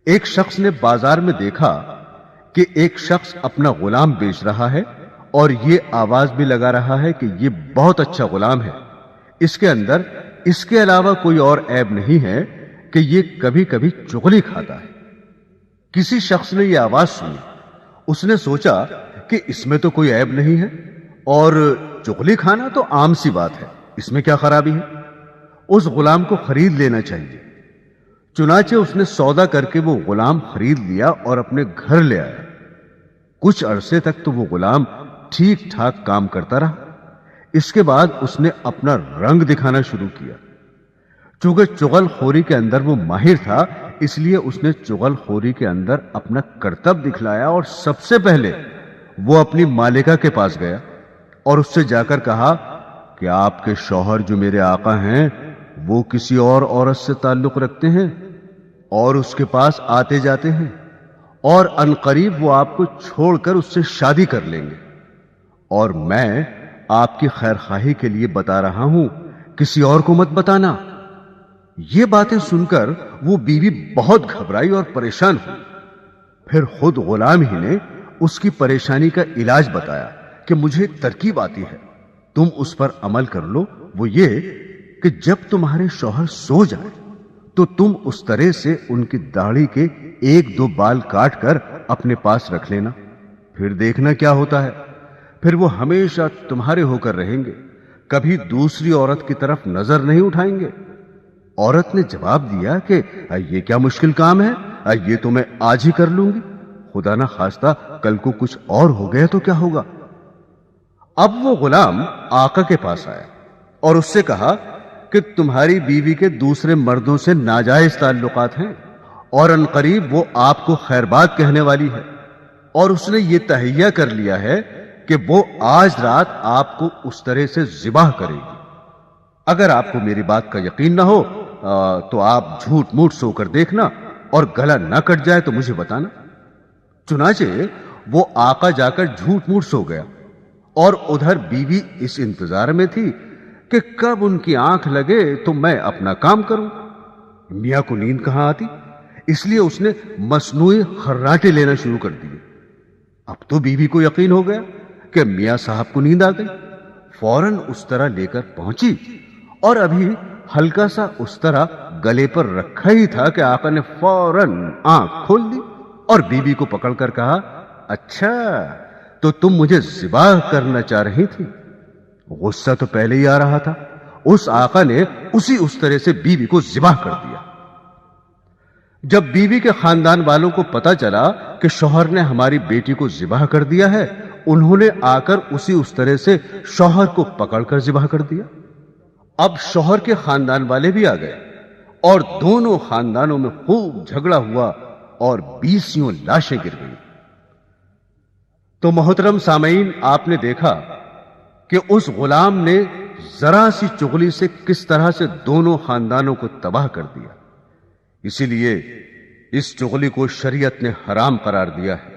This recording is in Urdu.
ایک شخص نے بازار میں دیکھا کہ ایک شخص اپنا غلام بیچ رہا ہے اور یہ آواز بھی لگا رہا ہے کہ یہ بہت اچھا غلام ہے، اس کے اندر اس کے علاوہ کوئی اور عیب نہیں ہے کہ یہ کبھی کبھی چغلی کھاتا ہے۔ کسی شخص نے یہ آواز سنی، اس نے سوچا کہ اس میں تو کوئی عیب نہیں ہے اور چغلی کھانا تو عام سی بات ہے، اس میں کیا خرابی ہے، اس غلام کو خرید لینا چاہیے۔ چنانچہ اس نے سودا کر کے وہ غلام خرید لیا اور اپنے گھر لے آیا۔ کچھ عرصے تک تو وہ غلام ٹھیک ٹھاک کام کرتا رہا۔ اس کے بعد اس نے اپنا رنگ دکھانا شروع کیا۔ چونکہ چغل خوری کے اندر وہ ماہر تھا، اس لیے اس نے چغل خوری کے اندر اپنا کرتب دکھلایا اور سب سے پہلے وہ اپنی مالکہ کے پاس گیا اور اس سے جا کر کہا کہ آپ کے شوہر جو میرے آقا ہیں وہ کسی اور عورت سے تعلق رکھتے ہیں اور اس کے پاس آتے جاتے ہیں، اور عنقریب وہ آپ کو چھوڑ کر اس سے شادی کر لیں گے، اور میں آپ کی خیر خواہی کے لیے بتا رہا ہوں، کسی اور کو مت بتانا۔ یہ باتیں سن کر وہ بیوی بہت گھبرائی اور پریشان ہوئی۔ پھر خود غلام ہی نے اس کی پریشانی کا علاج بتایا کہ مجھے ایک ترکیب آتی ہے، تم اس پر عمل کر لو۔ وہ یہ کہ جب تمہارے شوہر سو جائے تو تم اس طرح سے ان کی داڑھی کے ایک دو بال کاٹ کر اپنے پاس رکھ لینا، پھر دیکھنا کیا ہوتا ہے، پھر وہ ہمیشہ تمہارے ہو کر رہیں گے، کبھی دوسری عورت کی طرف نظر نہیں اٹھائیں گے۔ عورت نے جواب دیا کہ یہ کیا مشکل کام ہے، یہ تو میں آج ہی کر لوں گی، خدا نہ خواستہ کل کو کچھ اور ہو گیا تو کیا ہوگا۔ اب وہ غلام آقا کے پاس آیا اور اس سے کہا کہ تمہاری بیوی کے دوسرے مردوں سے ناجائز تعلقات ہیں اور عنقریب وہ آپ کو خیر بات کہنے والی ہے، اور اس نے یہ تہیہ کر لیا ہے کہ وہ آج رات آپ کو اس طرح سے ذبح کرے گی۔ اگر آپ کو میری بات کا یقین نہ ہو تو آپ جھوٹ موٹ سو کر دیکھنا، اور گلا نہ کٹ جائے تو مجھے بتانا۔ چنانچہ وہ آقا جا کر جھوٹ موٹ سو گیا، اور ادھر بیوی اس انتظار میں تھی کہ کب ان کی آنکھ لگے تو میں اپنا کام کروں۔ میاں کو نیند کہاں آتی، اس لیے اس نے مصنوعی خراٹے لینا شروع کر دیے۔ اب تو بیوی کو یقین ہو گیا کہ میاں صاحب کو نیند آ گئی، فوراً اس طرح لے کر پہنچی، اور ابھی ہلکا سا اس طرح گلے پر رکھا ہی تھا کہ آقا نے فوراً آنکھ کھول دی اور بیوی کو پکڑ کر کہا، اچھا تو تم مجھے ذبح کرنا چاہ رہی تھی۔ غصہ تو پہلے ہی آ رہا تھا، اس آقا نے اس طرح سے بیوی کو ذبح کر دیا۔ جب بیوی کے خاندان والوں کو پتا چلا کہ شوہر نے ہماری بیٹی کو ذبح کر دیا ہے، انہوں نے آ کر اس طرح سے شوہر کو پکڑ کر ذبح کر دیا۔ اب شوہر کے خاندان والے بھی آ گئے اور دونوں خاندانوں میں خوب جھگڑا ہوا اور 20 لاشیں گر گئیں۔ تو محترم سامعین، آپ نے دیکھا کہ اس غلام نے ذرا سی چغلی سے کس طرح سے دونوں خاندانوں کو تباہ کر دیا۔ اسی لیے اس چغلی کو شریعت نے حرام قرار دیا ہے۔